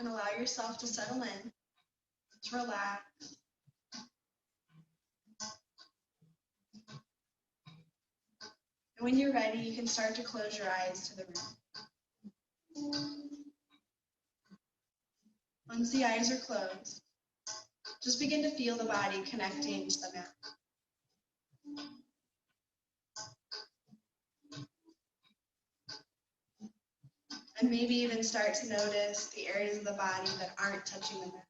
And allow yourself to settle in, to relax. And when you're ready, you can start to close your eyes to the room. Once the eyes are closed, just begin to feel the body connecting to the mat. And maybe even start to notice the areas of the body that aren't touching the mat.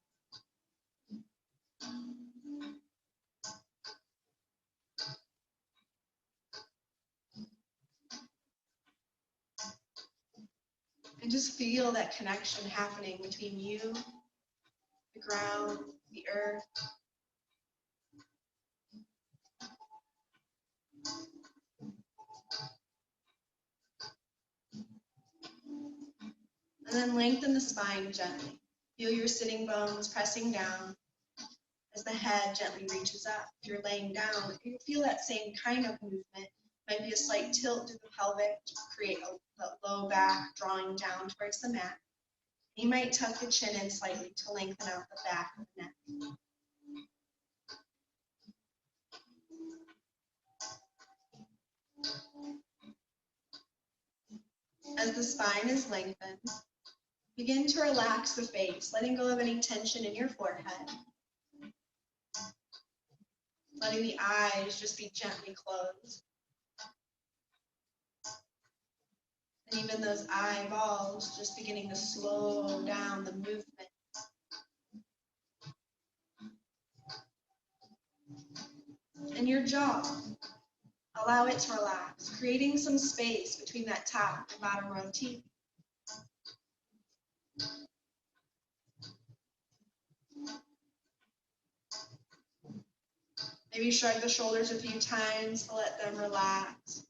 And just feel that connection happening between you, the ground, the earth. And then lengthen the spine gently. Feel your sitting bones pressing down as the head gently reaches up. If you're laying down, you feel that same kind of movement. Might be a slight tilt to the pelvic to create a low back drawing down towards the mat. You might tuck the chin in slightly to lengthen out the back of the neck. As the spine is lengthened, begin to relax the face, letting go of any tension in your forehead. Letting the eyes just be gently closed. And even those eyeballs just beginning to slow down the movement. And your jaw, allow it to relax, creating some space between that top and bottom row of teeth. Maybe shrug the shoulders a few times to let them relax.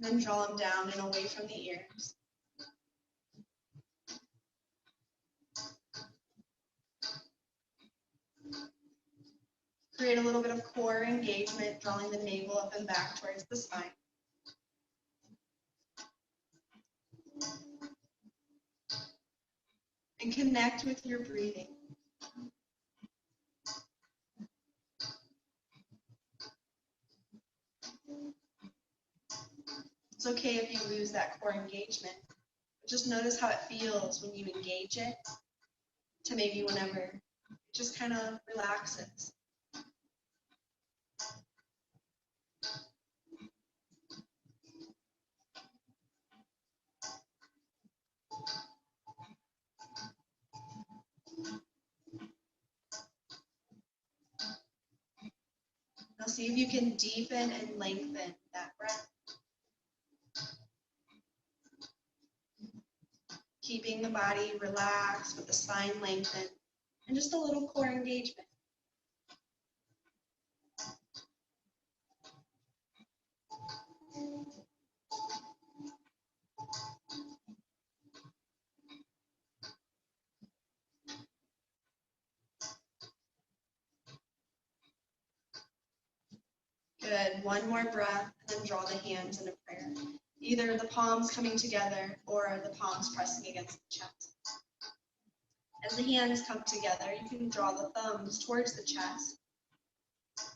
And then draw them down and away from the ears. Create a little bit of core engagement, drawing the navel up and back towards the spine. And connect with your breathing. It's okay if you lose that core engagement, but just notice how it feels when you engage it to maybe whenever it just kind of relaxes. Now see if you can deepen and lengthen that breath. Keeping the body relaxed with the spine lengthened and just a little core engagement. Good. One more breath, and then draw the hands in a prayer. Either the palms coming together or the palms pressing against the chest. As the hands come together, you can draw the thumbs towards the chest.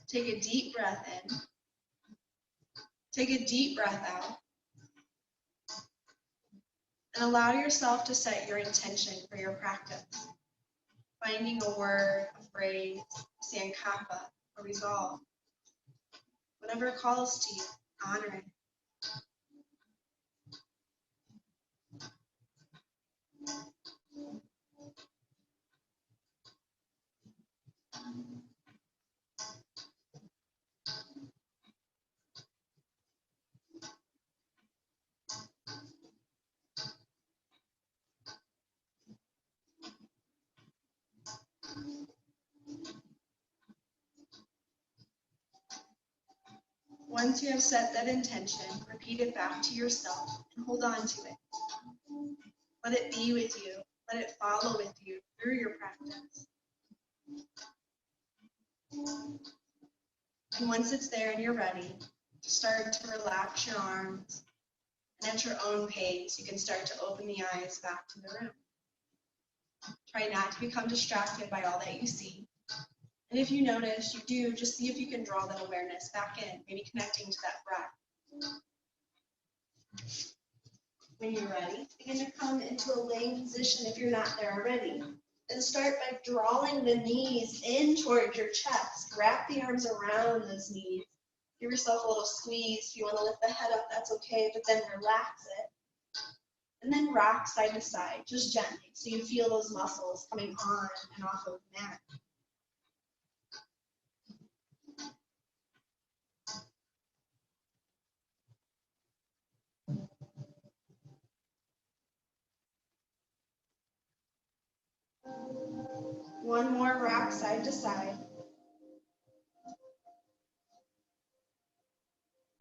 Take a deep breath in. Take a deep breath out. And allow yourself to set your intention for your practice. Finding a word, a phrase, sankapa, a resolve. Whatever calls to you, honor it. Once you have set that intention, repeat it back to yourself and hold on to it. Let it be with you. Let it follow with you through your practice. And once it's there and you're ready, start to relax your arms. And at your own pace, you can start to open the eyes back to the room. Try not to become distracted by all that you see. And if you notice you do, just see if you can draw that awareness back in, maybe connecting to that breath. When you're ready, begin to come into a laying position if you're not there already. And start by drawing the knees in towards your chest. Wrap the arms around those knees. Give yourself a little squeeze. If you want to lift the head up, that's okay, but then relax it. And then rock side to side, just gently, so you feel those muscles coming on and off of the mat. One more rock side to side.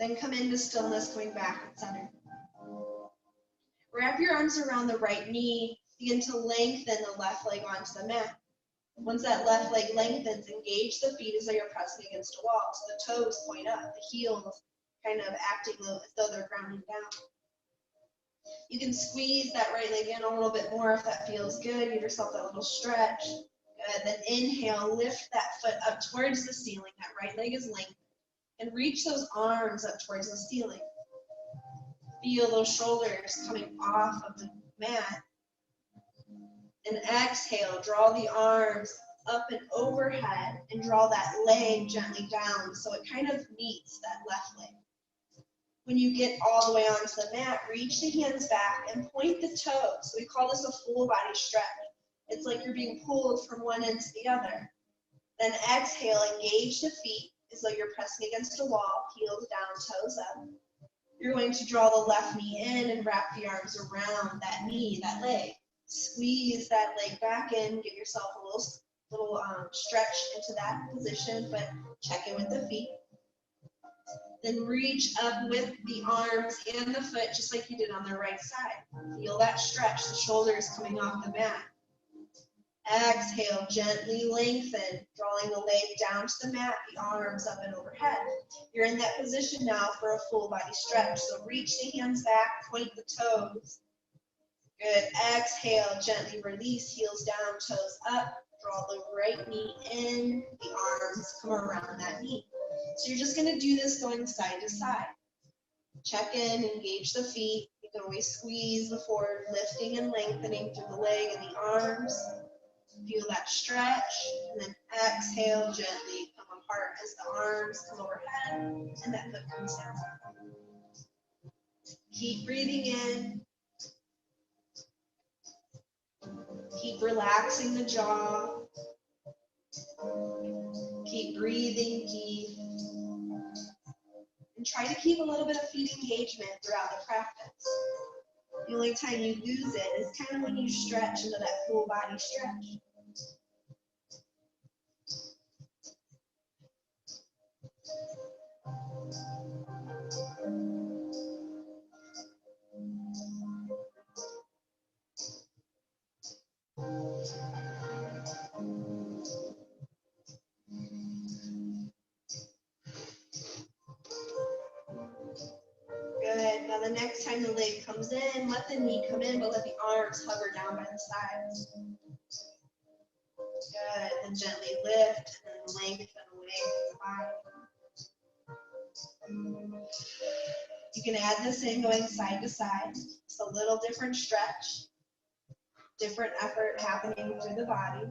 Then come into stillness, going back and center. Wrap your arms around the right knee. Begin to lengthen the left leg onto the mat. Once that left leg lengthens, engage the feet as though you're pressing against a wall. So the toes point up, the heels kind of acting as though they're grounding down. You can squeeze that right leg in a little bit more if that feels good. Give yourself that little stretch. Good. Then inhale, lift that foot up towards the ceiling. That right leg is lengthened. And reach those arms up towards the ceiling. Feel those shoulders coming off of the mat. And exhale, draw the arms up and overhead and draw that leg gently down so it kind of meets that left leg. When you get all the way onto the mat, reach the hands back and point the toes. So we call this a full body stretch. It's like you're being pulled from one end to the other. Then exhale, engage the feet as though you're pressing against a wall, heels down, toes up. You're going to draw the left knee in and wrap the arms around that knee, that leg. Squeeze that leg back in, give yourself a little stretch into that position, but check in with the feet. Then reach up with the arms and the foot, just like you did on the right side. Feel that stretch, the shoulders coming off the mat. Exhale, gently lengthen, drawing the leg down to the mat, the arms up and overhead. You're in that position now for a full body stretch. So reach the hands back, point the toes. Good. Exhale, gently release, heels down, toes up. Draw the right knee in, the arms come around that knee. So you're just going to do this going side to side. Check in, engage the feet. You can always squeeze before lifting and lengthening through the leg and the arms. Feel that stretch, and then exhale, gently come apart as the arms come overhead and that foot comes down. Keep breathing in. Keep relaxing the jaw. Keep breathing deep. And try to keep a little bit of feet engagement throughout the practice. The only time you lose it is kind of when you stretch into that full body stretch. Good. Now the next time the leg comes in, let the knee come in, but let the arms hover down by the sides. Good. Then gently lift and then lengthen away from the body. You can add this in going side to side. It's a little different stretch, different effort happening through the body.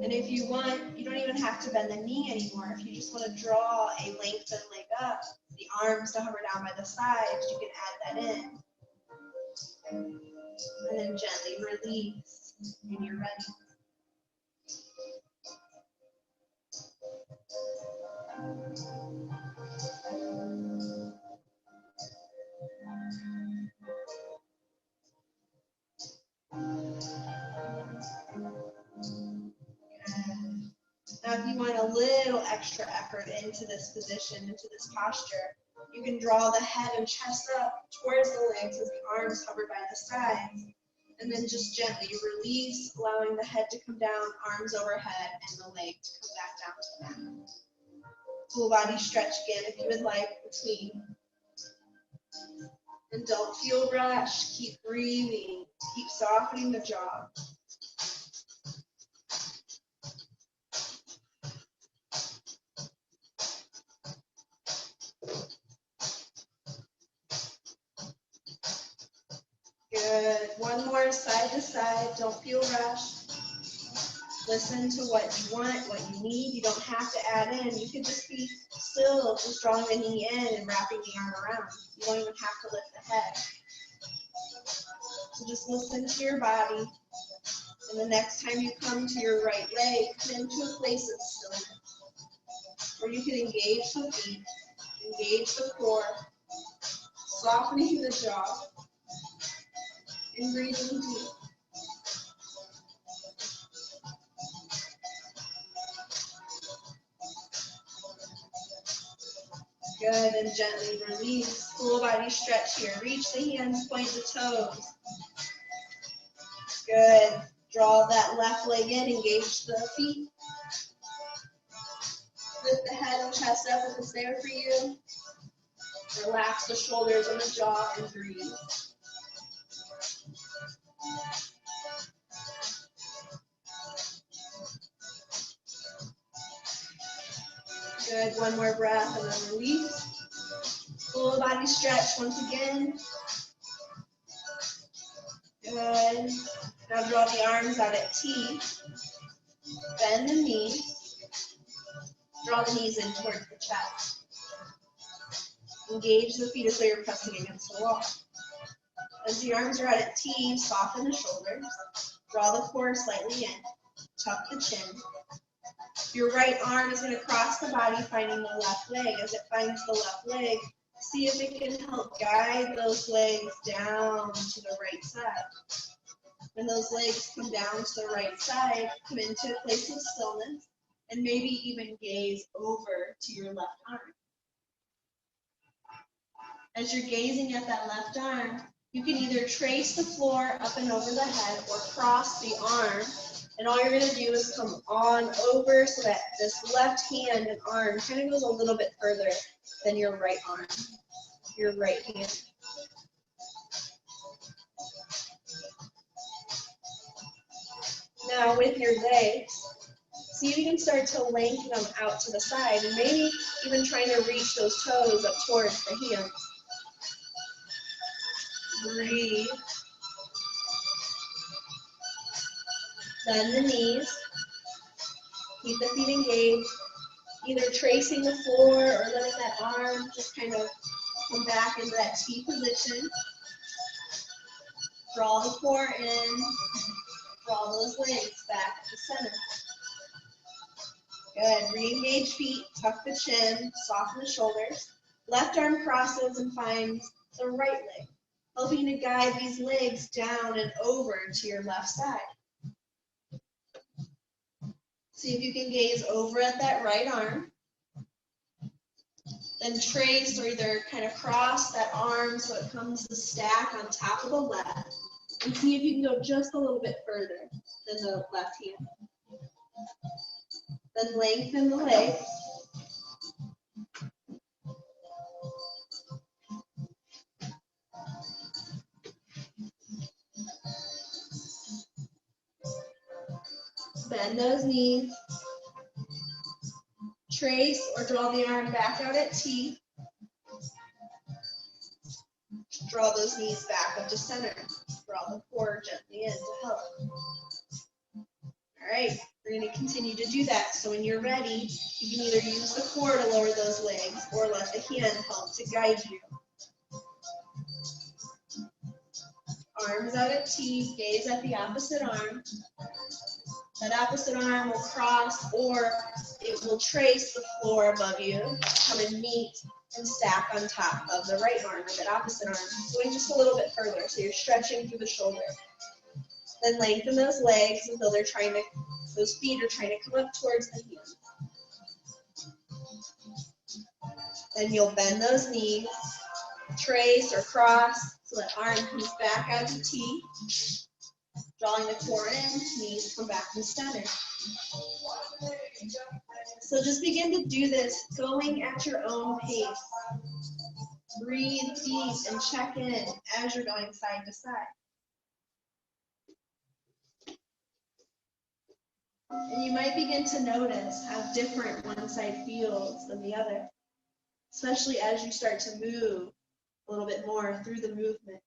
And if you want, you don't even have to bend the knee anymore. If you just want to draw a lengthened leg up, the arms to hover down by the sides, you can add that in. And then gently release when you're ready. Now, if you want a little extra effort into this position, into this posture, You can draw the head and chest up towards the legs as the arms hover by the sides. And then just gently release, allowing the head to come down, arms overhead, and the leg to come back down to the mat. Full body stretch again if you would like between. And don't feel rushed. Keep breathing. Keep softening the jaw. Good. One more side to side. Don't feel rushed. Listen to what you want, what you need. You don't have to add in. You can just be still, just drawing the knee in and wrapping the arm around. You don't even have to lift the head. So just listen to your body. And the next time you come to your right leg, come into a place of stillness. Or you can engage the feet, engage the core, softening the jaw, and breathing deep. Good, and gently release. Full body stretch here. Reach the hands, point the toes. Good. Draw that left leg in, engage the feet. Lift the head and chest up if it's there for you. Relax the shoulders and the jaw and breathe. Good, one more breath and then release. Full body stretch once again. Good. Now draw the arms out at T. Bend the knees. Draw the knees in towards the chest. Engage the feet as though you're pressing against the wall. As the arms are out at T, soften the shoulders. Draw the core slightly in. Tuck the chin. Your right arm is going to cross the body, finding the left leg. As it finds the left leg, see if it can help guide those legs down to the right side. When those legs come down to the right side, come into a place of stillness, and maybe even gaze over to your left arm. As you're gazing at that left arm, you can either trace the floor up and over the head or cross the arm. And all you're going to do is come on over so that this left hand and arm kind of goes a little bit further than your right arm, your right hand. Now with your legs, see if you can start to lengthen them out to the side and maybe even trying to reach those toes up towards the hands. Breathe. Bend the knees. Keep the feet engaged. Either tracing the floor or letting that arm just kind of come back into that T position. Draw the core in. Draw those legs back to center. Good. Re-engage feet. Tuck the chin. Soften the shoulders. Left arm crosses and finds the right leg, helping to guide these legs down and over to your left side. See if you can gaze over at that right arm. Then trace or either kind of cross that arm so it comes to stack on top of the left. And see if you can go just a little bit further than the left hand. Then lengthen the legs. Bend those knees. Trace or draw the arm back out at T. Draw those knees back up to center. Draw the core gently in to help. All right, we're going to continue to do that. So when you're ready, you can either use the core to lower those legs or let the hand help to guide you. Arms out at T, gaze at the opposite arm. That opposite arm will cross or it will trace the floor above you, come and meet and stack on top of the right arm or that opposite arm, going just a little bit further. So you're stretching through the shoulder. Then lengthen those legs until they're trying to, those feet are trying to come up towards the hands. Then you'll bend those knees, trace or cross, so that arm comes back out to T. Drawing the core in, knees come back to center. So just begin to do this, going at your own pace. Breathe deep and check in as you're going side to side. And you might begin to notice how different one side feels than the other, especially as you start to move a little bit more through the movement.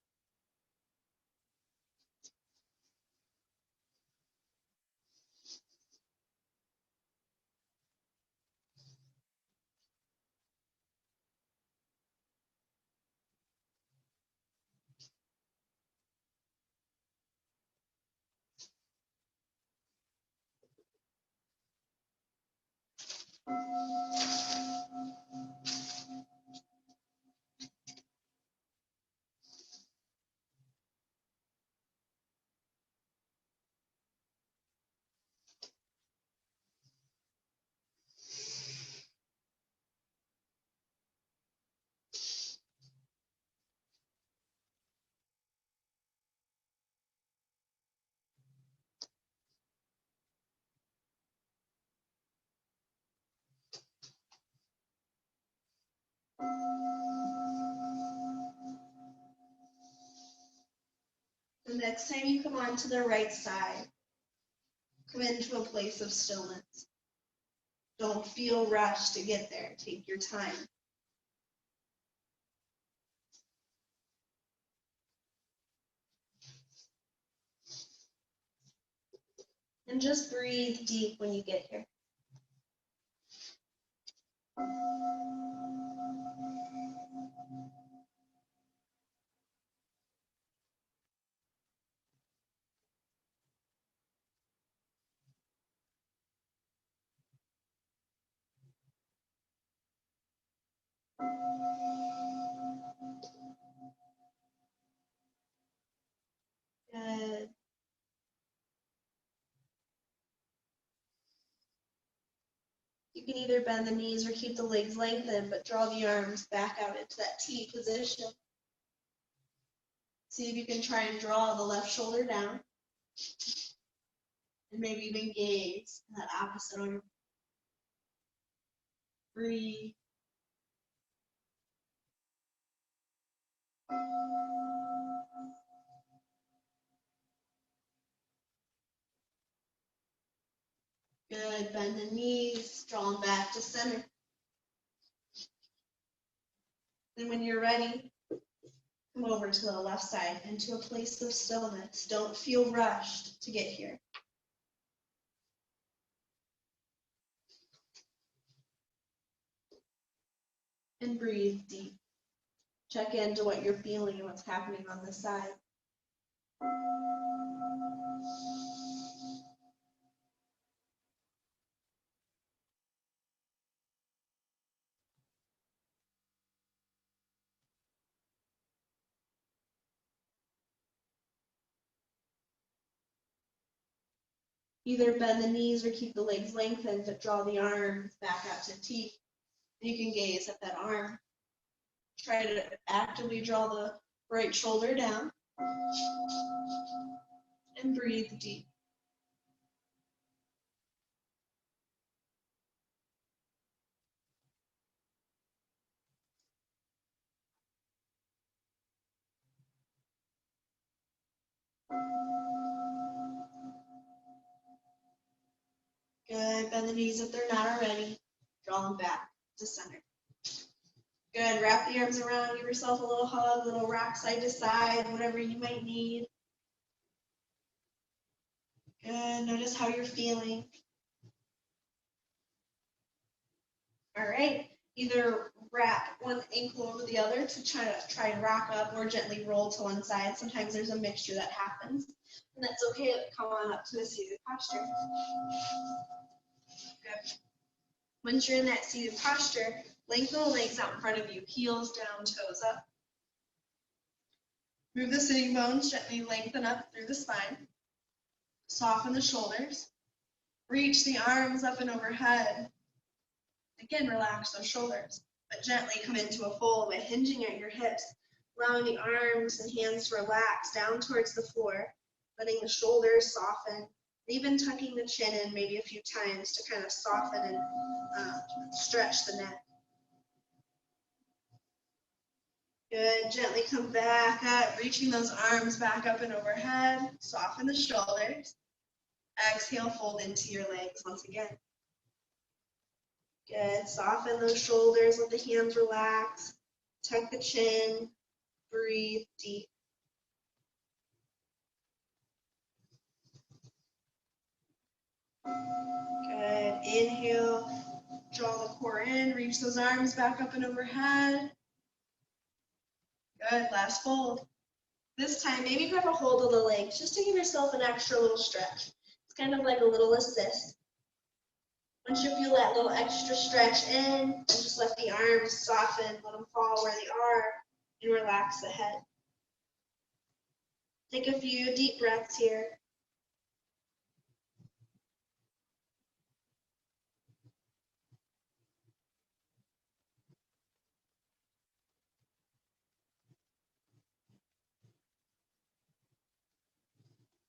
The next time you come onto the right side, come into a place of stillness. Don't feel rushed to get there. Take your time. And just breathe deep when you get here. Good. You can either bend the knees or keep the legs lengthened, but draw the arms back out into that T position. See if you can try and draw the left shoulder down. And maybe even gaze in that opposite arm. Breathe. Good. Bend the knees, draw them back to center. Then when you're ready, come over to the left side into a place of stillness. Don't feel rushed to get here. And breathe deep. Check into what you're feeling and what's happening on this side. Either bend the knees or keep the legs lengthened, but draw the arms back out to T. You can gaze at that arm. Try to actively draw the right shoulder down. And breathe deep. Good. Bend the knees if they're not already. Draw them back to center. Good. Wrap the arms around. Give yourself a little hug, a little rock side to side, whatever you might need. Good. Notice how you're feeling. All right. Either wrap one ankle over the other to try and rock up, or gently roll to one side. Sometimes there's a mixture that happens, and that's okay. Come on up to a seated posture. Good. Once you're in that seated posture, lengthen the legs out in front of you, heels down, toes up. Move the sitting bones, gently lengthen up through the spine. Soften the shoulders. Reach the arms up and overhead. Again, relax those shoulders. But gently come into a fold by hinging at your hips, allowing the arms and hands to relax down towards the floor, letting the shoulders soften, even tucking the chin in maybe a few times to kind of soften and stretch the neck. Good, gently come back up, reaching those arms back up and overhead, soften the shoulders. Exhale, fold into your legs once again. Good, soften those shoulders, let the hands relax, tuck the chin, breathe deep. Good, inhale, draw the core in, reach those arms back up and overhead. Good, last fold. This time, maybe grab a hold of the legs just to give yourself an extra little stretch. It's kind of like a little assist. Once you feel that little extra stretch in, just let the arms soften, let them fall where they are, and relax the head. Take a few deep breaths here.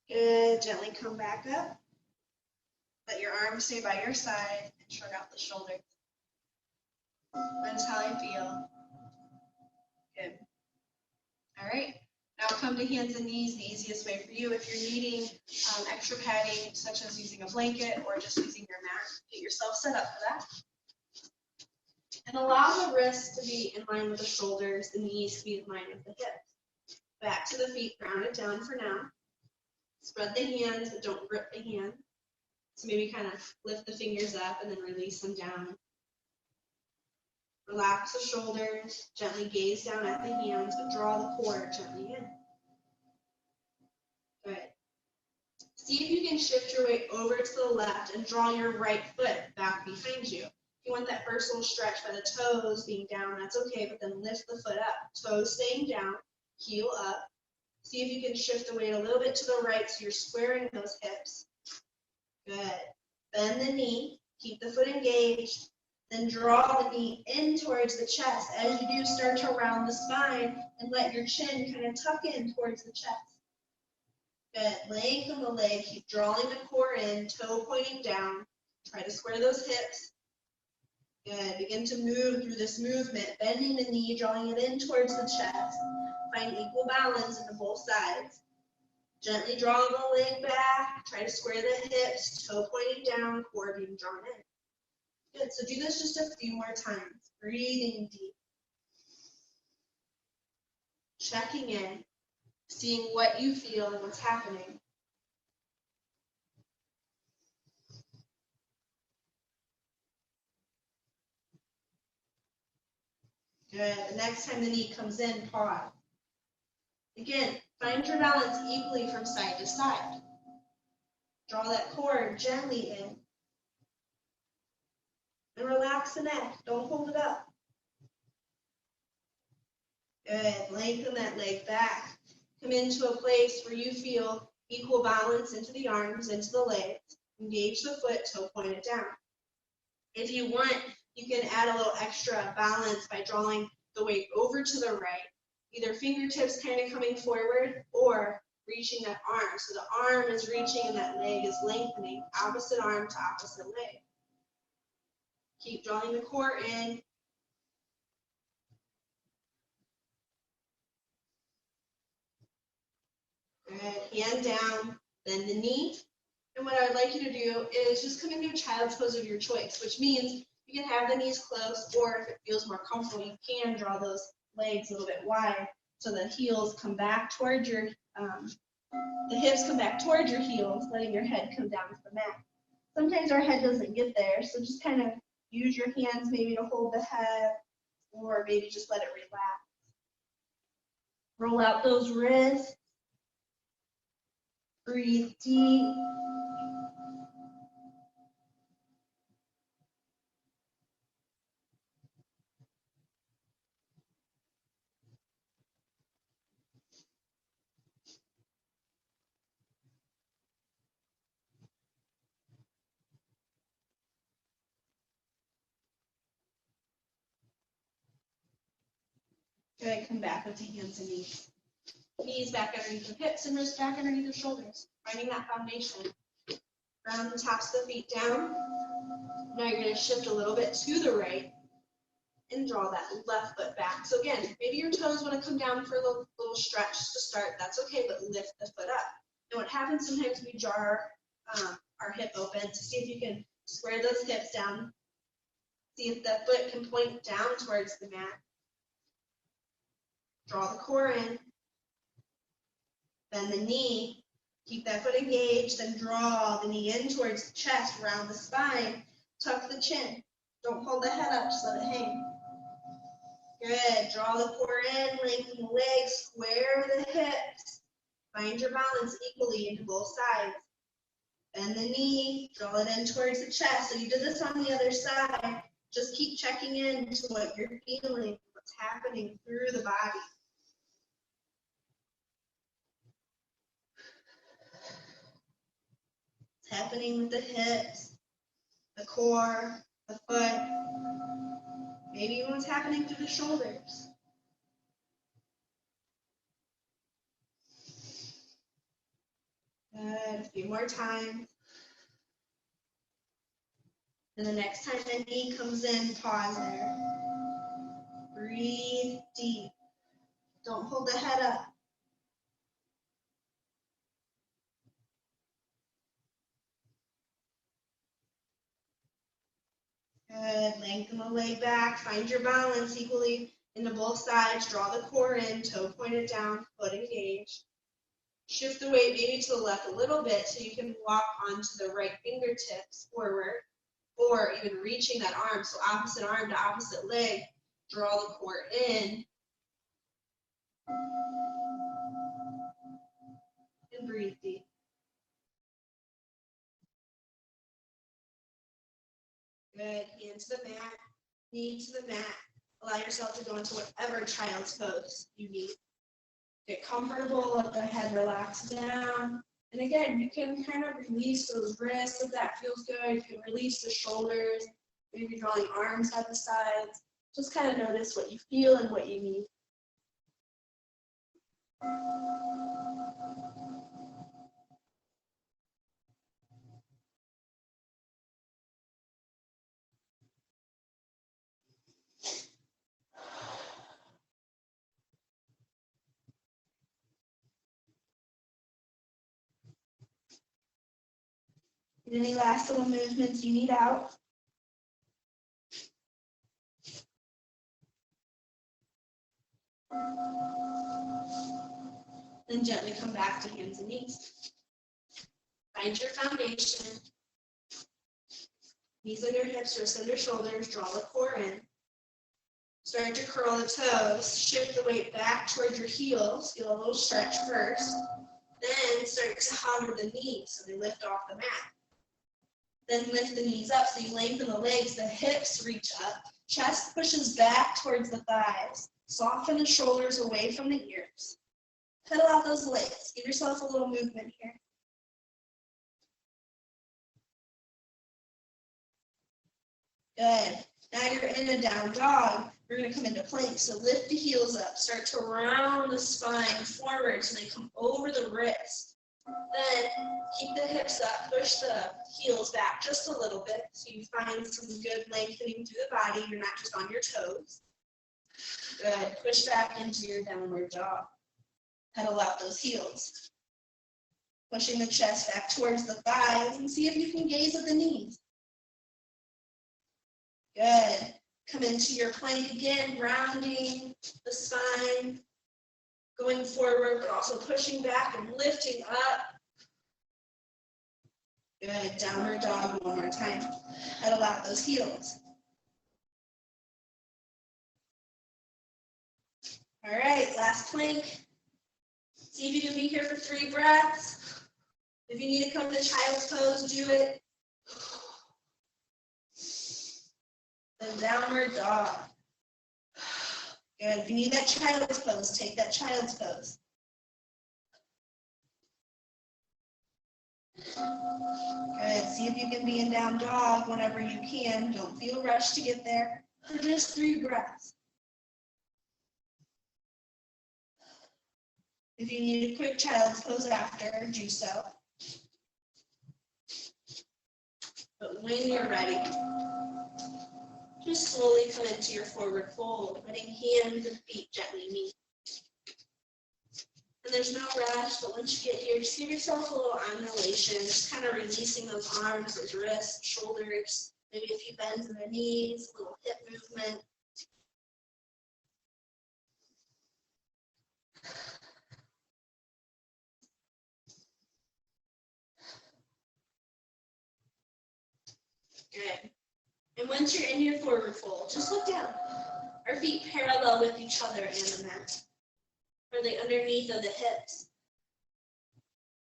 Good, gently come back up. Let your arms stay by your side and shrug out the shoulders. That's how I feel. Good. All right. Now come to hands and knees, the easiest way for you. If you're needing extra padding, such as using a blanket or just using your mat, get yourself set up for that. And allow the wrists to be in line with the shoulders, the knees to be in line with the hips. Back to the feet, ground it down for now. Spread the hands, but don't grip the hand. So maybe kind of lift the fingers up and then release them down. Relax the shoulders, gently gaze down at the hands, but draw the core gently in. Good. See if you can shift your weight over to the left and draw your right foot back behind you. If you want that first little stretch by the toes being down, that's okay, but then lift the foot up. Toes staying down, heel up. See if you can shift the weight a little bit to the right so you're squaring those hips. Good. Bend the knee, keep the foot engaged, then draw the knee in towards the chest. As you do, start to round the spine and let your chin kind of tuck in towards the chest. Good. Lengthen the leg, keep drawing the core in, toe pointing down. Try to square those hips. Good. Begin to move through this movement, bending the knee, drawing it in towards the chest. Find equal balance into both sides. Gently draw the leg back, try to square the hips, toe pointing down, core being drawn in. Good, so do this just a few more times, breathing deep. Checking in, seeing what you feel and what's happening. Good, the next time the knee comes in, pause. Again, find your balance equally from side to side. Draw that core gently in. And relax the neck, don't hold it up. Good, lengthen that leg back. Come into a place where you feel equal balance into the arms, into the legs. Engage the foot, toe pointed down. If you want, you can add a little extra balance by drawing the weight over to the right. Either fingertips kind of coming forward or reaching that arm. So the arm is reaching and that leg is lengthening, opposite arm to opposite leg. Keep drawing the core in. Good, hand down, bend the knee. And what I would like you to do is just come into a child's pose of your choice, which means you can have the knees close, or if it feels more comfortable, you can draw those legs a little bit wide so the heels come back towards your, the hips come back towards your heels, letting your head come down to the mat. Sometimes our head doesn't get there, so just kind of use your hands maybe to hold the head, or maybe just let it relax. Roll out those wrists. Breathe deep. Good, come back up to hands and knees. Knees back underneath the hips and wrists back underneath the shoulders. Finding that foundation. Ground the tops of the feet down. Now you're going to shift a little bit to the right and draw that left foot back. So again, maybe your toes want to come down for a little stretch to start. That's okay, but lift the foot up. And what happens sometimes we jar our hip open to see if you can square those hips down. See if the foot can point down towards the mat. Draw the core in. Bend the knee. Keep that foot engaged, then draw the knee in towards the chest, round the spine. Tuck the chin. Don't hold the head up, just let it hang. Good. Draw the core in, lengthen the legs, square the hips. Find your balance equally into both sides. Bend the knee, draw it in towards the chest. So you did this on the other side. Just keep checking in to what you're feeling, what's happening through the body. What's happening with the hips, the core, the foot, maybe what's happening through the shoulders. Good, a few more times. And the next time the knee comes in, pause there. Breathe deep. Don't hold the head up. Good, lengthen the leg back, find your balance equally into both sides, draw the core in, toe pointed down, foot engaged. Shift the weight maybe to the left a little bit so you can walk onto the right fingertips forward, or even reaching that arm, so opposite arm to opposite leg, draw the core in. And breathe deep. Good, hand to the mat, knee to the mat. Allow yourself to go into whatever child's pose you need. Get comfortable, let the head relax down. And again, you can kind of release those wrists if that feels good. You can release the shoulders, maybe drawing arms at the sides. Just kind of notice what you feel and what you need. Any last little movements you need out? Then gently come back to hands and knees. Find your foundation. Knees under hips, wrists under shoulders, draw the core in. Start to curl the toes, shift the weight back towards your heels, feel a little stretch first. Then start to hover the knees so they lift off the mat. Then lift the knees up so you lengthen the legs, the hips reach up, chest pushes back towards the thighs. Soften the shoulders away from the ears. Pedal out those legs. Give yourself a little movement here. Good. Now you're in a down dog. We're going to come into plank. So lift the heels up. Start to round the spine forward so they come over the wrist. Then keep the hips up. Push the heels back just a little bit so you find some good lengthening through the body. You're not just on your toes. Good. Push back into your downward dog. Pedal out those heels. Pushing the chest back towards the thighs and see if you can gaze at the knees. Good. Come into your plank again, rounding the spine, going forward, but also pushing back and lifting up. Good. Downward dog one more time. Pedal out those heels. All right, last plank. See if you can be here for 3 breaths. If you need to come to child's pose, do it. Then downward dog. Good. If you need that child's pose, take that child's pose. Good. See if you can be in down dog whenever you can. Don't feel rushed to get there. For just 3 breaths. If you need a quick child's pose after, do so. But when you're ready, just slowly come into your forward fold, letting hands and feet gently meet. And there's no rush, but once you get here, just give yourself a little undulation, just kind of releasing those arms, those wrists, shoulders, maybe a few bends in the knees, a little hip movement. Good. And once you're in your forward fold, just look down. Our feet parallel with each other and the mat. Are they underneath of the hips?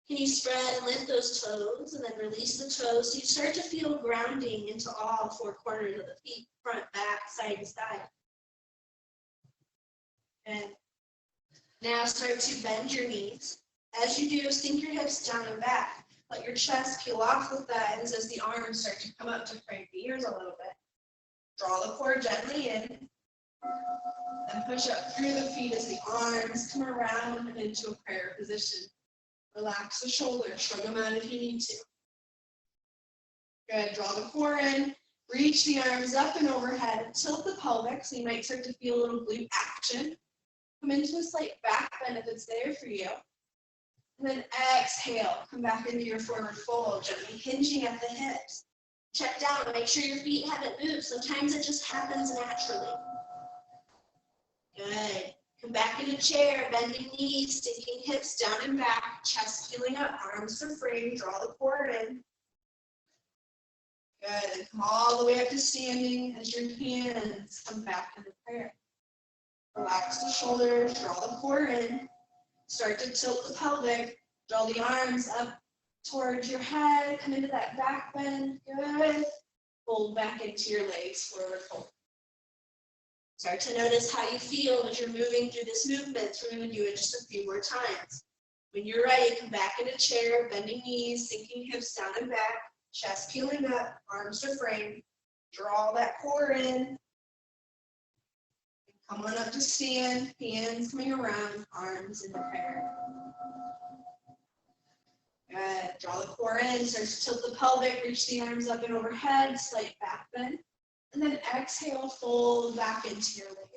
Can you spread and lift those toes and then release the toes so you start to feel grounding into all four corners of the feet, front, back, side to side. And now start to bend your knees. As you do, sink your hips down and back. Let your chest peel off the thighs as the arms start to come up to frame the ears a little bit. Draw the core gently in. And push up through the feet as the arms come around and into a prayer position. Relax the shoulders, shrug them out if you need to. Good, draw the core in, reach the arms up and overhead, tilt the pelvic so you might start to feel a little glute action. Come into a slight back bend if it's there for you. And then exhale, come back into your forward fold, gently hinging at the hips. Check down and make sure your feet haven't moved. Sometimes it just happens naturally. Good. Come back in a chair, bending knees, sinking hips down and back, chest peeling up, arms to frame, draw the core in. Good, and come all the way up to standing as your hands come back into prayer. Relax the shoulders, draw the core in. Start to tilt the pelvic, draw the arms up towards your head, come into that back bend, good. Fold back into your legs, forward fold. Start to notice how you feel as you're moving through this movement. So we're going to do it just a few more times. When you're ready, come back in a chair, bending knees, sinking hips down and back, chest peeling up, arms to frame. Draw that core in. Come on up to stand, hands coming around, arms in prayer. Good. Draw the core in, start to tilt the pelvic, reach the arms up and overhead, slight back bend. And then exhale, fold back into your legs.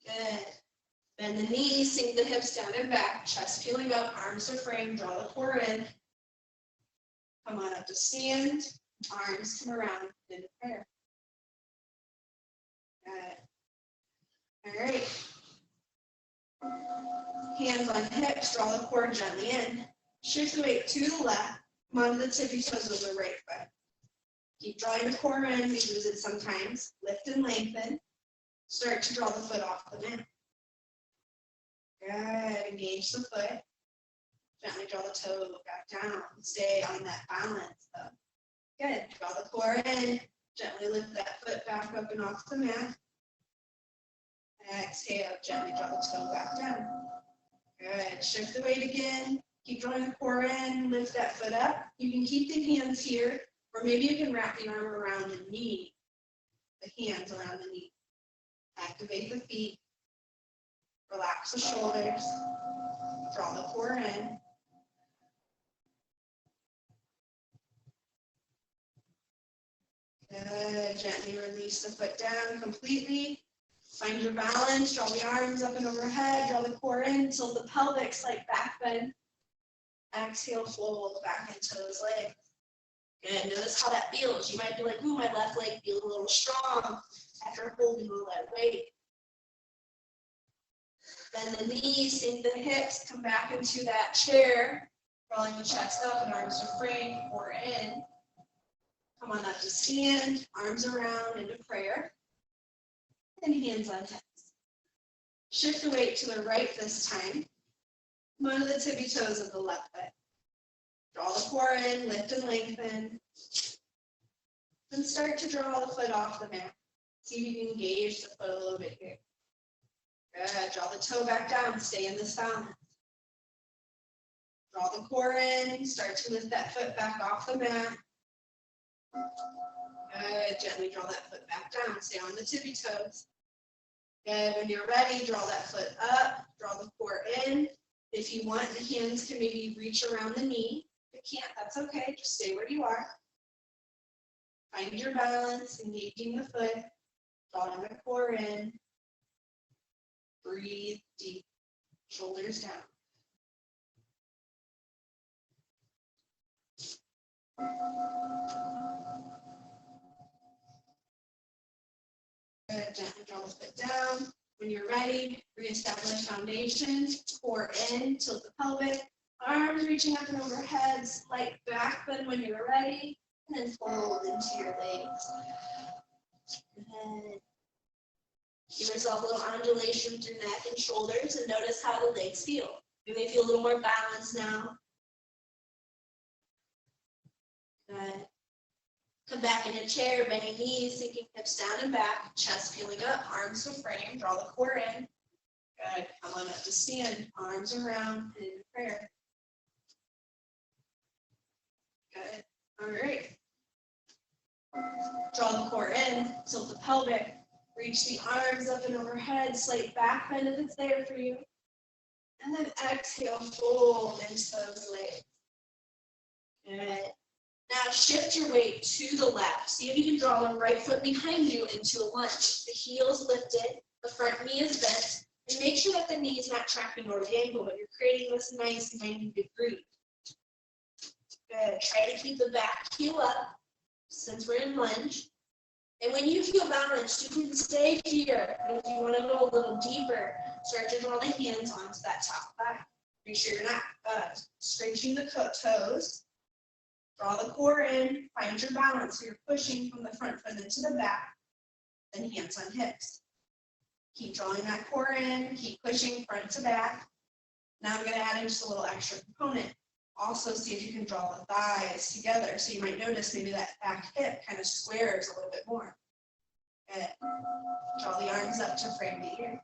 Good. Bend the knees, sink the hips down and back, chest peeling up, arms to frame, draw the core in. Come on up to stand, arms come around into prayer. Good. All right. Hands on hips, draw the core gently in. Shift the weight to the left. Come onto the tippy toes of the right foot. Keep drawing the core in, we lose it sometimes. Lift and lengthen. Start to draw the foot off the mat. Good, engage the foot. Gently draw the toe back down. Stay on that balance though. Good, draw the core in. Gently lift that foot back up and off the mat. Exhale, gently draw the toe back down. Good, shift the weight again. Keep drawing the core in, lift that foot up. You can keep the hands here, or maybe you can wrap the arm around the knee, the hands around the knee. Activate the feet, relax the shoulders, draw the core in. Good, gently release the foot down completely. Find your balance, draw the arms up and overhead, draw the core in, tilt the pelvic, slight back bend. Exhale, fold back into those legs. Good. Notice how that feels. You might be like, ooh, my left leg feels a little strong after holding all that weight. Bend the knees, sink the hips, come back into that chair, rolling the chest up and arms to frame or in. Come on up to stand, arms around into prayer, and hands on hips. Shift the weight to the right this time. Come onto the tippy toes of the left foot. Draw the core in, lift and lengthen. Then start to draw the foot off the mat. See if you can engage the foot a little bit here. Good. Draw the toe back down, stay in this balance. Draw the core in, start to lift that foot back off the mat. Good. Gently draw that foot back down, stay on the tippy toes. Good. When you're ready, draw that foot up, draw the core in. If you want, the hands can maybe reach around the knee. If you can't, that's okay. Just stay where you are. Find your balance, engaging the foot, drawing the core in. Breathe deep, shoulders down. Good. Gently draw the foot down. When you're ready, reestablish foundation, core in, tilt the pelvic, arms reaching up and overhead, slight back bend when you're ready, and then fold into your legs. Good. Give yourself a little undulation through neck and shoulders and notice how the legs feel. You may feel a little more balanced now. Good. Come back in a chair, bending knees, sinking hips down and back, chest peeling up, arms to frame, draw the core in. Good. Come on up to stand, arms around, and into prayer. Good. All right. Draw the core in, tilt the pelvic, reach the arms up and overhead, slight back bend if it's there for you. And then exhale, fold into those legs. Good. Now shift your weight to the left. See if you can draw the right foot behind you into a lunge. The heel's lifted, the front knee is bent, and make sure that the knee is not tracking over the ankle, but you're creating this nice 90-degree. Good. Try to keep the back heel up since we're in lunge. And when you feel balanced, you can stay here. But if you want to go a little deeper, start to draw the hands onto that top thigh. Make sure you're not scrunching the toes. Draw the core in, find your balance. So you're pushing from the front foot into the back, then hands on hips. Keep drawing that core in, keep pushing front to back. Now I'm going to add in just a little extra component. Also see if you can draw the thighs together. So you might notice maybe that back hip kind of squares a little bit more. Good. Draw the arms up to frame the ears.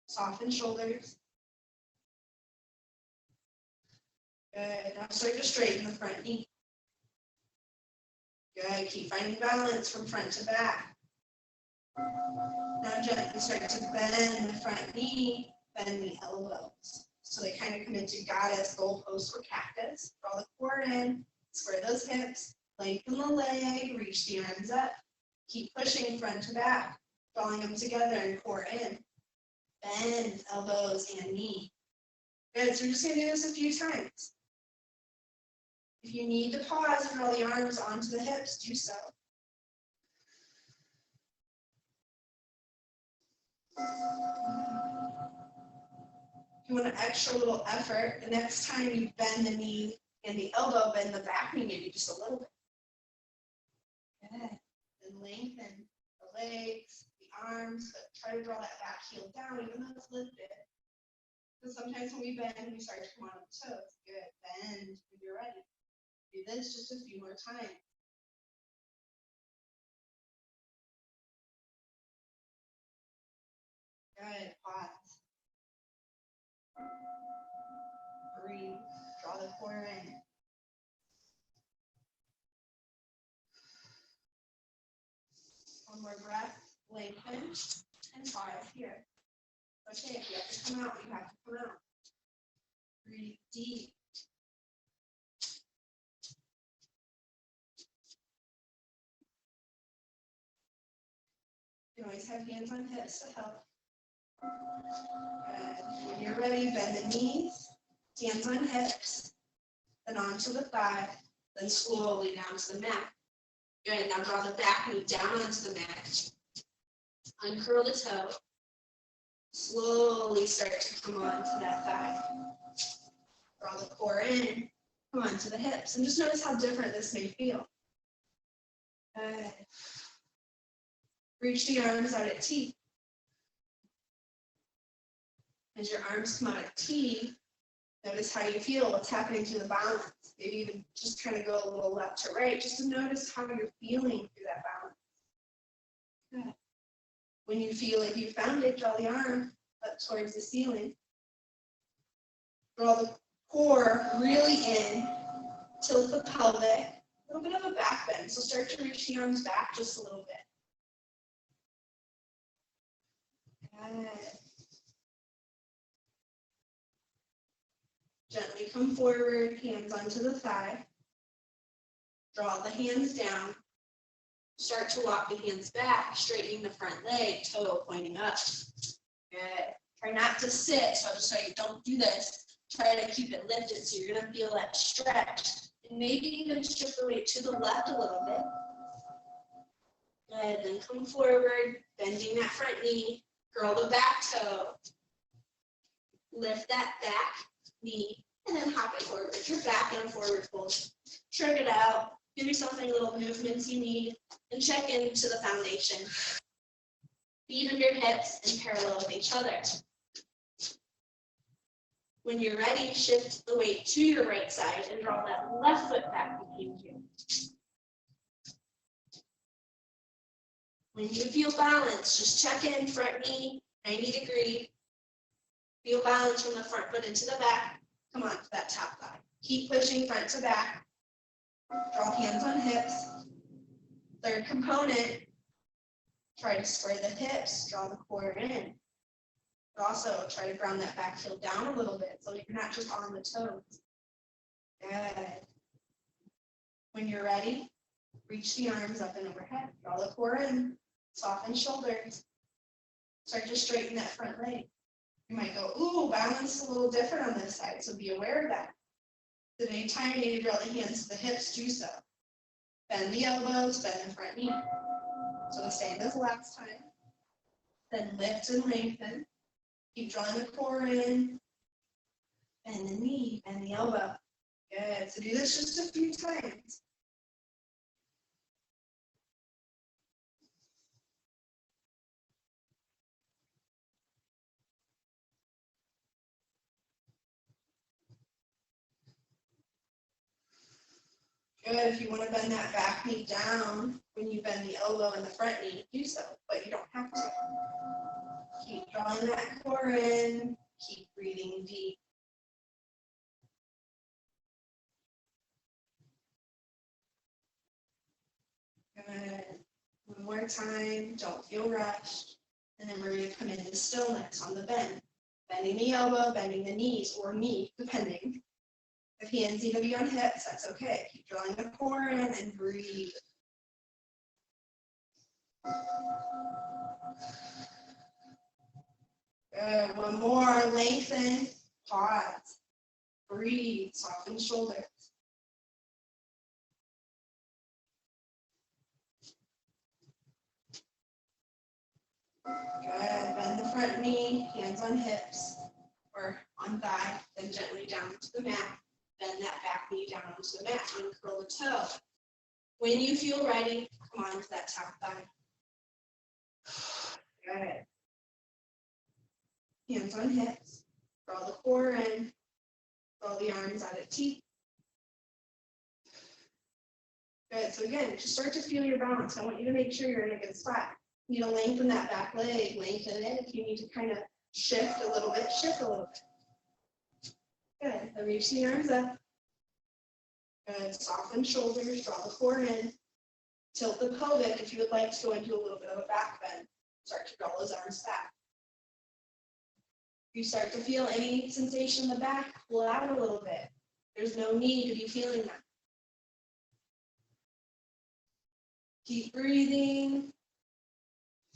Soften shoulders. Good. Now start to straighten the front knee. Good. Keep finding balance from front to back. Now gently start to bend the front knee, bend the elbows. So they kind of come into goddess, goalpost, or cactus. Draw the core in, square those hips, lengthen the leg, reach the arms up. Keep pushing front to back, drawing them together and core in. Bend elbows and knee. Good, so we're just going to do this a few times. If you need to pause and draw the arms onto the hips, do so. If you want an extra little effort, the next time you bend the knee and the elbow, bend the back knee maybe just a little bit. Good. Then lengthen the legs, the arms, but try to draw that back heel down even though it's lifted. Because sometimes when we bend, we start to come on the toes. Good. Bend when you're ready. Do this just a few more times. Good. Pause. Breathe. Draw the core in. One more breath. Lengthen and pause here. Okay, if you have to come out, you have to come out. Breathe deep. You always have hands on hips to help. Good. When you're ready, bend the knees, hands on hips, then onto the thigh, then slowly down to the mat. Good. Now draw the back knee down onto the mat. Uncurl the toe. Slowly start to come onto that thigh. Draw the core in, come onto the hips, and just notice how different this may feel. Good. Reach the arms out at T. As your arms come out at T, notice how you feel, what's happening to the balance. Maybe even just kind of go a little left to right, just to notice how you're feeling through that balance. Good. When you feel like you found it, draw the arm up towards the ceiling. Draw the core really in, tilt the pelvic, a little bit of a back bend. So start to reach the arms back just a little bit. Good. Gently come forward, hands onto the thigh. Draw the hands down. Start to walk the hands back, straightening the front leg, toe pointing up. Good. Try not to sit, so you don't do this. Try to keep it lifted so you're going to feel that stretch. And maybe even shift the weight to the left a little bit. Good. Then come forward, bending that front knee. Curl the back toe. Lift that back knee, and then hop it forward. You're back in a forward fold. Shrug it out. Give yourself any little movements you need, and check into the foundation. Feet under hips and parallel with each other. When you're ready, shift the weight to your right side and draw that left foot back behind you. When you feel balanced, just check in, front knee, 90 degree. Feel balance from the front foot into the back. Come on to that top thigh. Keep pushing front to back. Draw hands on hips. Third component, try to square the hips, draw the core in. But also try to ground that back heel down a little bit so you're not just on the toes. Good. When you're ready, reach the arms up and overhead. Draw the core in, soften shoulders. Start to straighten that front leg. You might go, ooh, balance a little different on this side, so be aware of that. At any time you need to draw the hands to the hips, do so. Bend the elbows, bend the front knee. So the same as last time. Then lift and lengthen. Keep drawing the core in. Bend the knee, bend the elbow. Good. So do this just a few times. Good. If you want to bend that back knee down when you bend the elbow and the front knee, do so, but you don't have to. Keep drawing that core in. Keep breathing deep. Good. One more time. Don't feel rushed. And then we're going to come into stillness on the bend. Bending the elbow, bending the knees, or knee, depending. If hands need to be on hips, that's okay. Keep drawing the core in and breathe. Good. One more. Lengthen. Pause. Breathe. Soften shoulders. Good. Bend the front knee, hands on hips or on thigh, then gently down to the mat. Bend that back knee down onto the mat and curl the toe. When you feel ready, come on to that top thigh. Good. Hands on hips. Draw the core in. Roll the arms out at T. Good. So again, just start to feel your balance. I want you to make sure you're in a good spot. You need to lengthen that back leg, lengthen it. If you need to kind of shift a little bit, shift a little bit. Good. Then reach the arms up. Good. Soften shoulders, draw the core in. Tilt the pelvic if you would like to go into a little bit of a back bend. Start to draw those arms back. If you start to feel any sensation in the back, pull out a little bit. There's no need to be feeling that. Keep breathing.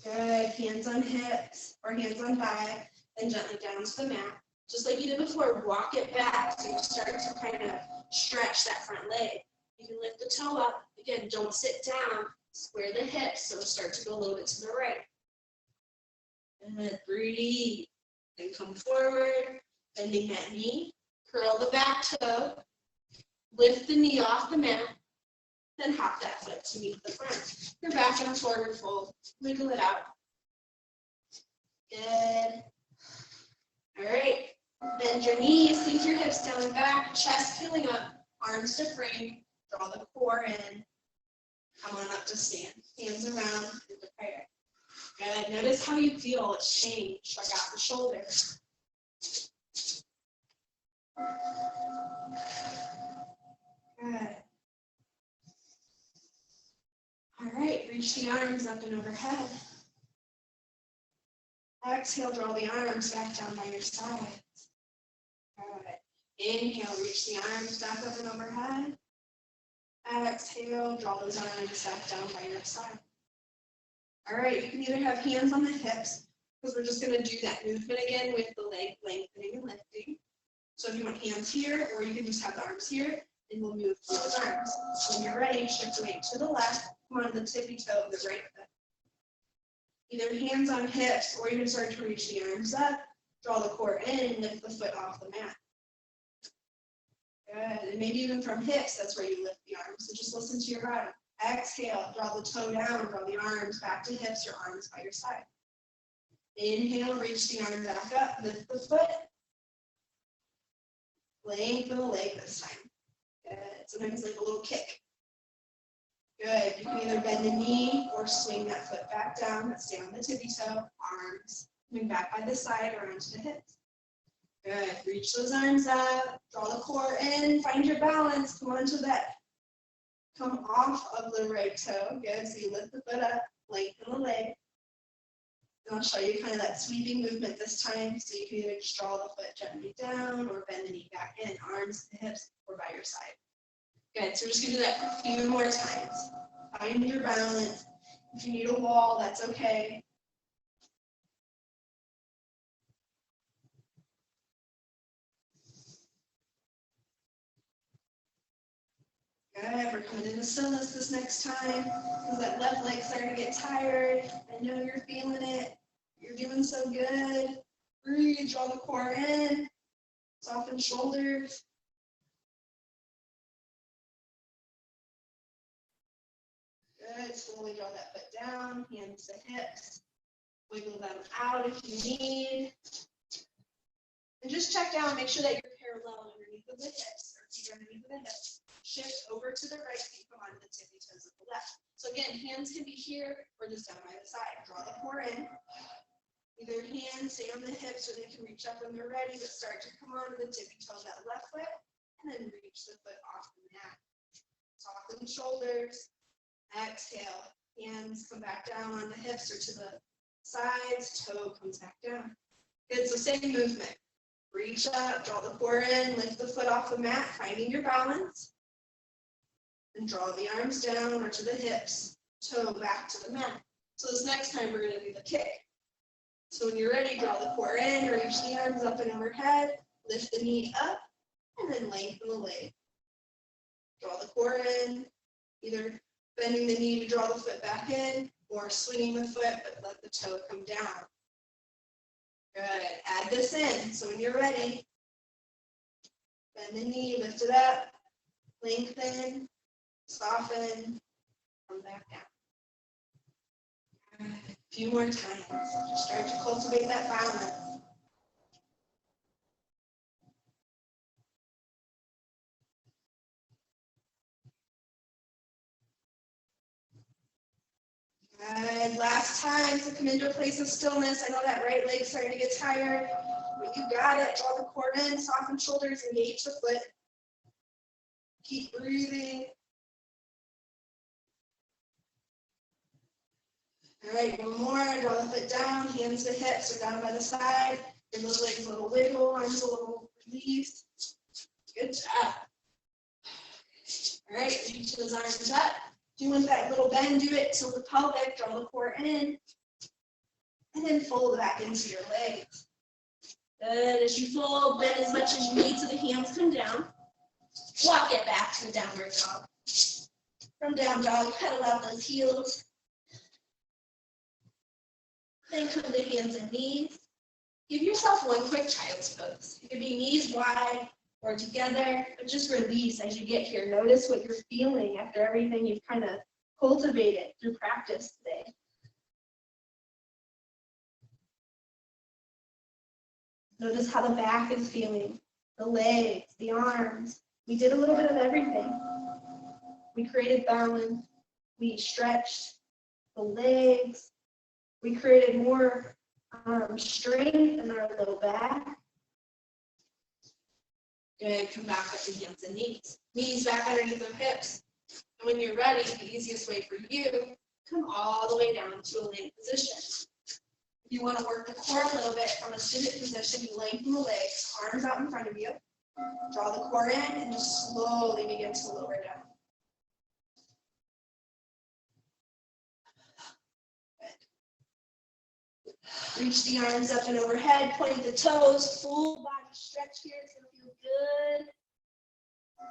Good. Hands on hips or hands on thigh, then gently down to the mat. Just like you did before, walk it back so you start to kind of stretch that front leg. You can lift the toe up. Again, don't sit down. Square the hips so start to go a little bit to the right. And then breathe. Then come forward, bending that knee. Curl the back toe. Lift the knee off the mat. Then hop that foot to meet the front. You're back in a forward fold. Wiggle it out. Good. All right. Bend your knees, sink your hips down and back, chest peeling up, arms to frame, draw the core in. Come on up to stand. Hands around into prayer. Good. Notice how you feel. It's changed. Shrug out the shoulders. Good. All right, reach the arms up and overhead. Exhale, draw the arms back down by your sides. Good. Inhale, reach the arms back up and overhead. Exhale, draw those arms back down by your side. All right, you can either have hands on the hips, because we're just going to do that movement again with the leg lengthening and lifting. So if you want hands here, or you can just have the arms here, and we'll move those arms. When you're ready, shift weight to the left, come on the tippy toe of the right foot. Either hands on hips, or you can start to reach the arms up, draw the core in, and lift the foot off the mat. Good, and maybe even from hips, that's where you lift the arms. So just listen to your body. Exhale, draw the toe down, draw the arms back to hips, your arms by your side. Inhale, reach the arm back up, lift the foot. Lengthen the leg this time. Good, sometimes like a little kick. Good, you can either bend the knee or swing that foot back down, stay on the tippy toe, arms coming back by the side or onto the hips. Good, reach those arms up, draw the core in, find your balance, come onto that. Come off of the right toe, good, so you lift the foot up, lengthen the leg. And I'll show you kind of that sweeping movement this time, so you can either just draw the foot gently down or bend the knee back in, arms to hips or by your side. Good, so we're just gonna do that a few more times. Find your balance. If you need a wall, that's okay. Good, we're coming into stillness this next time, because that left leg's starting to get tired. I know you're feeling it. You're doing so good. Breathe, draw the core in, soften shoulders. Good, slowly draw that foot down, hands to hips. Wiggle them out if you need. And just check down, make sure that you're parallel underneath of the hips, or feet underneath of the hips. Shift over to the right, feet come onto the tippy toes of the left. So again, hands can be here or just down by the side. Draw the core in. Either hands stay on the hips or they can reach up when they're ready, but start to come onto the tippy toe of that left foot and then reach the foot off the mat. Soften shoulders. Exhale. Hands come back down on the hips or to the sides. Toe comes back down. Good, so same movement. Reach up, draw the core in, lift the foot off the mat, finding your balance. And draw the arms down or to the hips, toe back to the mat. So this next time we're going to do the kick. So when you're ready, draw the core in, reach the arms up and overhead, lift the knee up, and then lengthen the leg. Draw the core in, either bending the knee to draw the foot back in, or swinging the foot, but let the toe come down. Good, add this in. So when you're ready, bend the knee, lift it up, lengthen, soften, come back down. A few more times. Just start to cultivate that balance. Good. Last time to come into a place of stillness. I know that right leg's starting to get tired, but you got it. Draw the core in, soften shoulders, engage the foot. Keep breathing. All right, one more. Draw the foot down, hands to hips or down by the side. Give those legs a little wiggle, arms a little release. Good job. All right, reach those arms up. If you want that little bend, do it till the pelvic, draw the core in, and then fold back into your legs. Good, as you fold, bend as much as you need so the hands come down. Walk it back to the downward dog. From down dog, pedal out those heels. Then come to hands and knees. Give yourself one quick child's pose. It could be knees wide or together, but just release as you get here. Notice what you're feeling after everything you've kind of cultivated through practice today. Notice how the back is feeling, the legs, the arms. We did a little bit of everything. We created balance. We stretched the legs. We created more strength in our low back. Good, come back up to hands and knees. Knees back underneath the hips. And when you're ready, the easiest way for you, come all the way down to a laying position. If You want to work the core a little bit from a seated position. You lengthen the legs, arms out in front of you. Draw the core in and slowly begin to lower down. Good. Reach the arms up and overhead, point the toes, full body stretch here. It's going to feel good.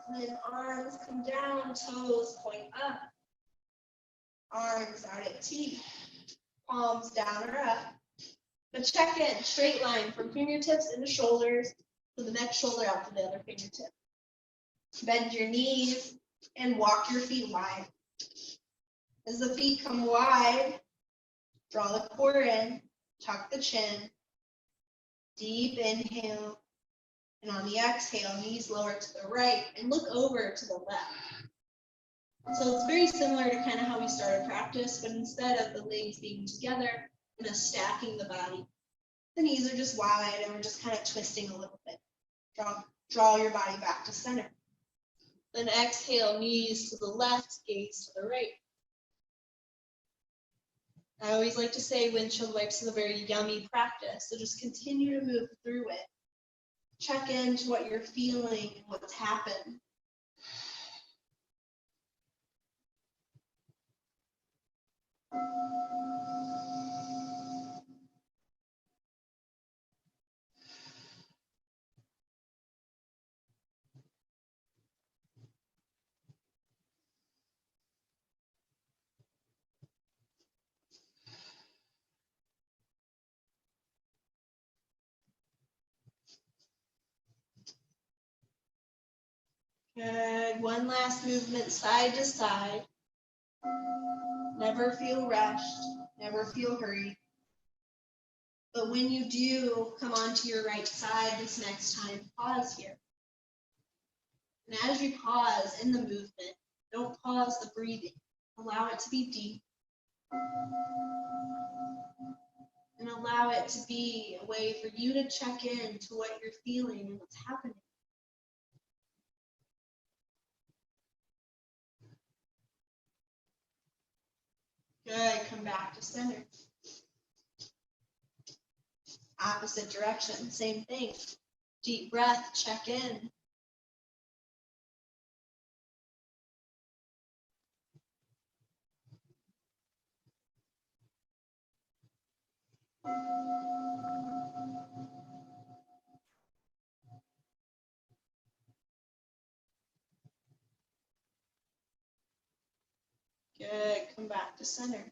And then arms come down, toes point up. Arms out at T. Palms down or up. But check in, straight line from fingertips into shoulders to the next shoulder out to the other fingertip. Bend your knees and walk your feet wide. As the feet come wide, draw the core in, tuck the chin, deep inhale, and on the exhale, knees lower to the right and look over to the left. So it's very similar to kind of how we started practice, but instead of the legs being together, and us stacking the body, the knees are just wide and we're just kind of twisting a little bit. Draw your body back to center. Then exhale, knees to the left, gaze to the right. I always like to say windshield wipes is a very yummy practice, so just continue to move through it. Check into what you're feeling and what's happened. Good. One last movement side to side. Never feel rushed, never feel hurried. But when you do come onto your right side this next time, pause here. And as you pause in the movement, don't pause the breathing. Allow it to be deep. And allow it to be a way for you to check in to what you're feeling and what's happening. Good, come back to center. Opposite direction, same thing. Deep breath, check in. Good, come back to center.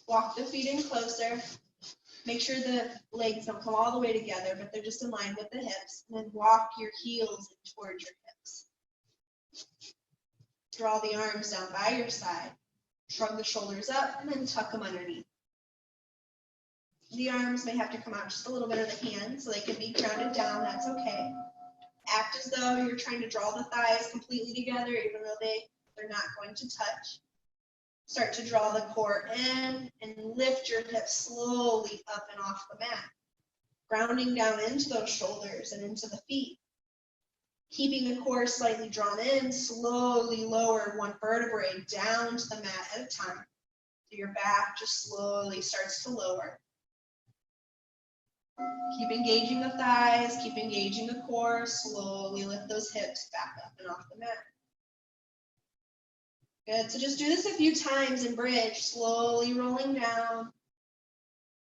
Walk the feet in closer. Make sure the legs don't come all the way together, but they're just in line with the hips. And then walk your heels towards your hips. Draw the arms down by your side. Shrug the shoulders up and then tuck them underneath. The arms may have to come out just a little bit of the hands so they can be grounded down. That's okay. Act as though you're trying to draw the thighs completely together, even though they're not going to touch. Start to draw the core in and lift your hips slowly up and off the mat. Grounding down into those shoulders and into the feet. Keeping the core slightly drawn in, slowly lower one vertebrae down to the mat at a time. So your back just slowly starts to lower. Keep engaging the thighs, keep engaging the core, slowly lift those hips back up and off the mat. Good, so just do this a few times in bridge, slowly rolling down,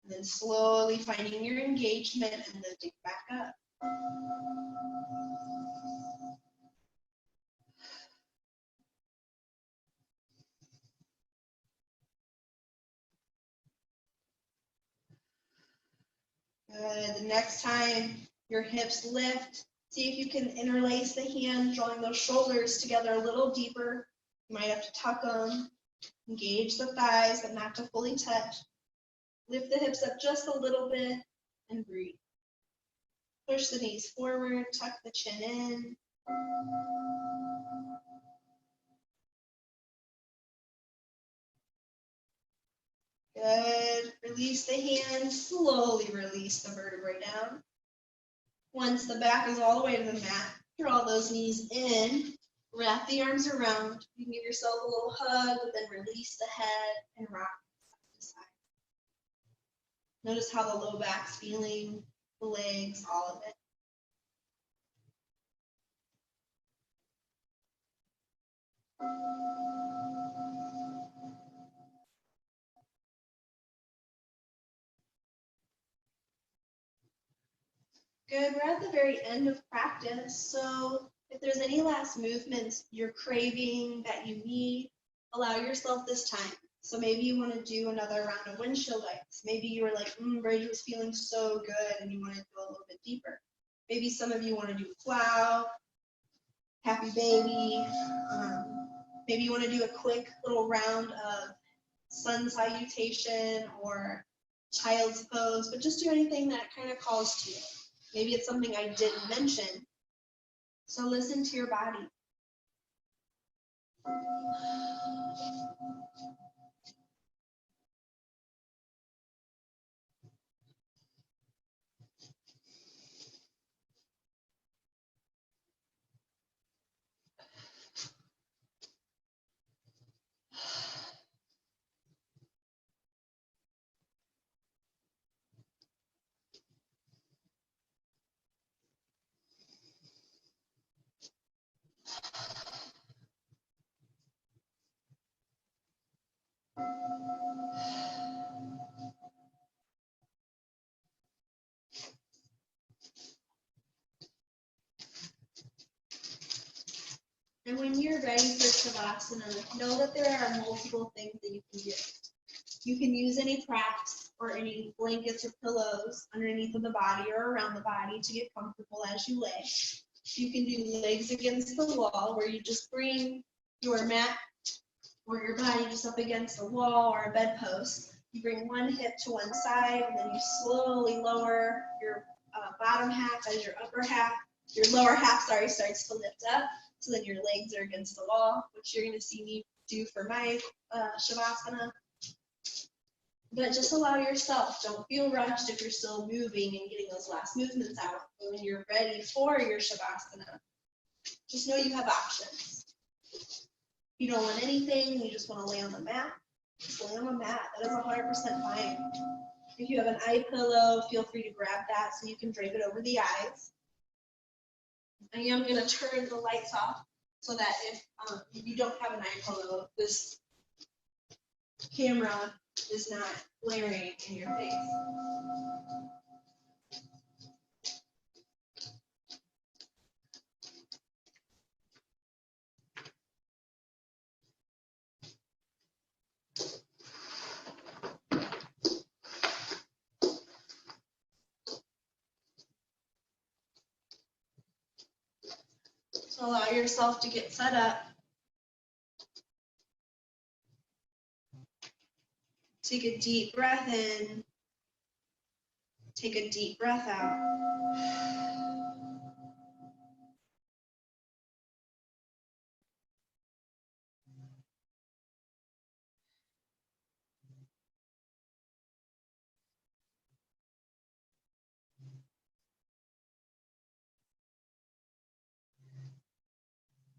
and then slowly finding your engagement and lifting back up. Good, the next time your hips lift, see if you can interlace the hands, drawing those shoulders together a little deeper. You might have to tuck them, engage the thighs, but not to fully touch. Lift the hips up just a little bit and breathe. Push the knees forward, tuck the chin in. Good. Release the hands, slowly release the vertebrae down. Once the back is all the way to the mat, draw those knees in. Wrap the arms around. You can give yourself a little hug, but then release the head and rock side to side. Notice how the low back's feeling, the legs, all of it. Good, we're at the very end of practice. So if there's any last movements you're craving that you need, allow yourself this time. So maybe you want to do another round of windshield wipes. Maybe you were like, Brady was feeling so good and you want to go a little bit deeper. Maybe some of you want to do plow, happy baby. Maybe you want to do a quick little round of sun salutation or child's pose, but just do anything that kind of calls to you. Maybe it's something I didn't mention. So listen to your body. And when you're ready for Shavasana, know that there are multiple things that you can do. You can use any props or any blankets or pillows underneath of the body or around the body to get comfortable as you lay. You can do legs against the wall where you just bring your mat or your body just up against a wall or a bedpost. You bring one hip to one side and then you slowly lower your bottom half as your lower half, starts to lift up. So then your legs are against the wall, which you're going to see me do for my Shavasana. But just allow yourself. Don't feel rushed if you're still moving and getting those last movements out. But when you're ready for your Shavasana, just know you have options. If you don't want anything, you just want to lay on the mat, just lay on the mat. That is 100% fine. If you have an eye pillow, feel free to grab that so you can drape it over the eyes. I am going to turn the lights off so that if you don't have an eye pillow, this camera is not glaring in your face. So allow yourself to get set up. Take a deep breath in. Take a deep breath out.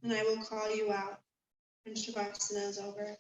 And I will call you out when Shavasana is over.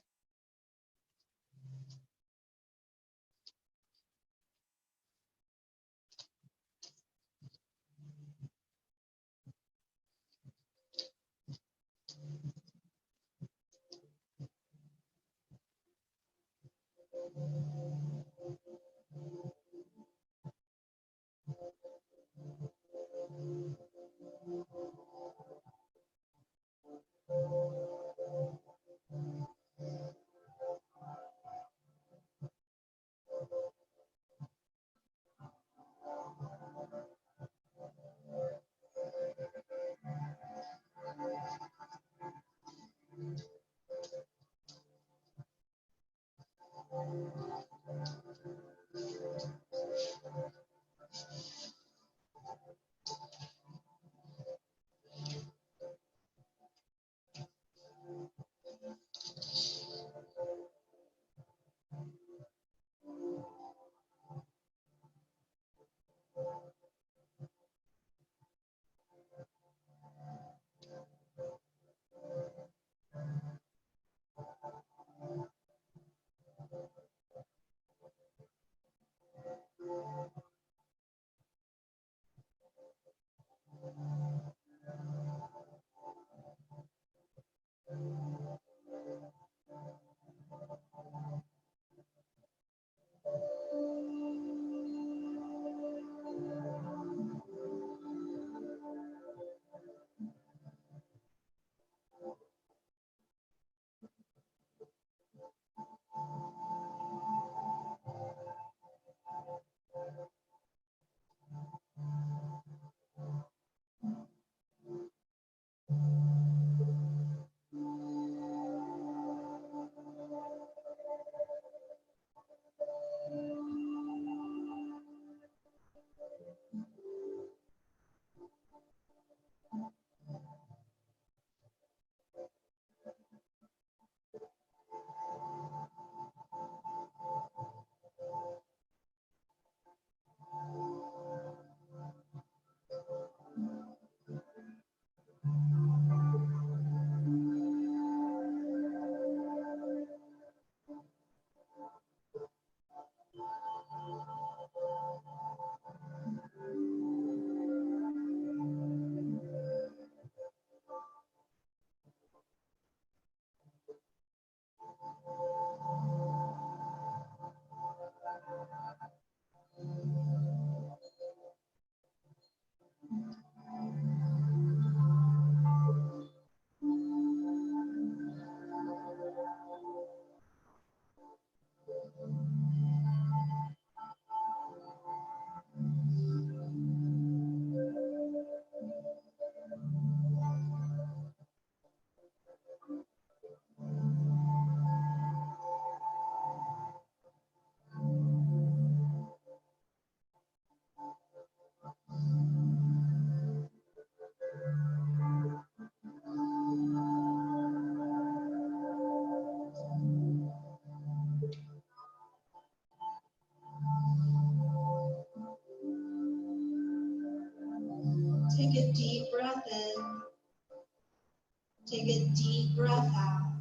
Breath out.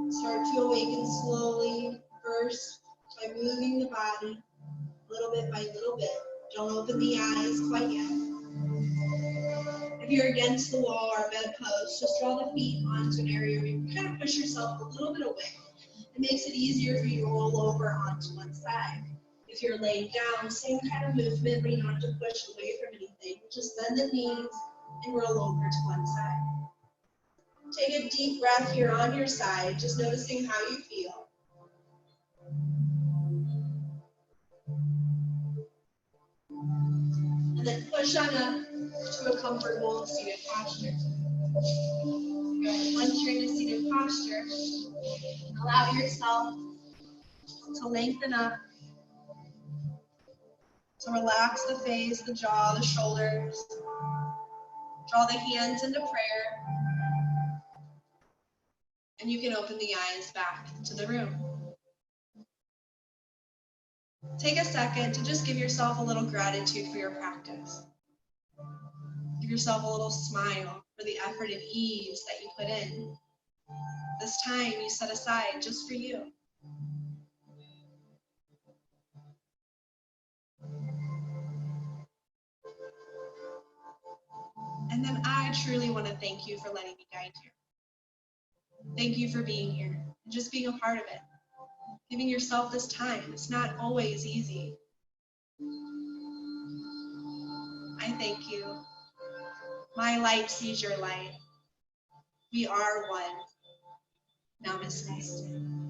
Start to awaken slowly, first by moving the body little bit by little bit. Don't open the eyes quite yet. If you're against the wall or bedpost, just draw the feet onto an area where you can kind of push yourself a little bit away. It makes it easier for you to roll over onto one side. If you're laying down, same kind of movement, but you don't have to push away from anything. Just bend the knees and roll over to one side. Take a deep breath here on your side, just noticing how you feel. And then push on up to a comfortable seated posture. Good. Once you're in a seated posture, allow yourself to lengthen up, to relax the face, the jaw, the shoulders. Draw the hands into prayer, and you can open the eyes back to the room. Take a second to just give yourself a little gratitude for your practice. Give yourself a little smile for the effort and ease that you put in. This time you set aside just for you. And then I truly want to thank you for letting me guide you. Thank you for being here and just being a part of it. Giving yourself this time. It's not always easy. I thank you. My light sees your light. We are one. Namaste.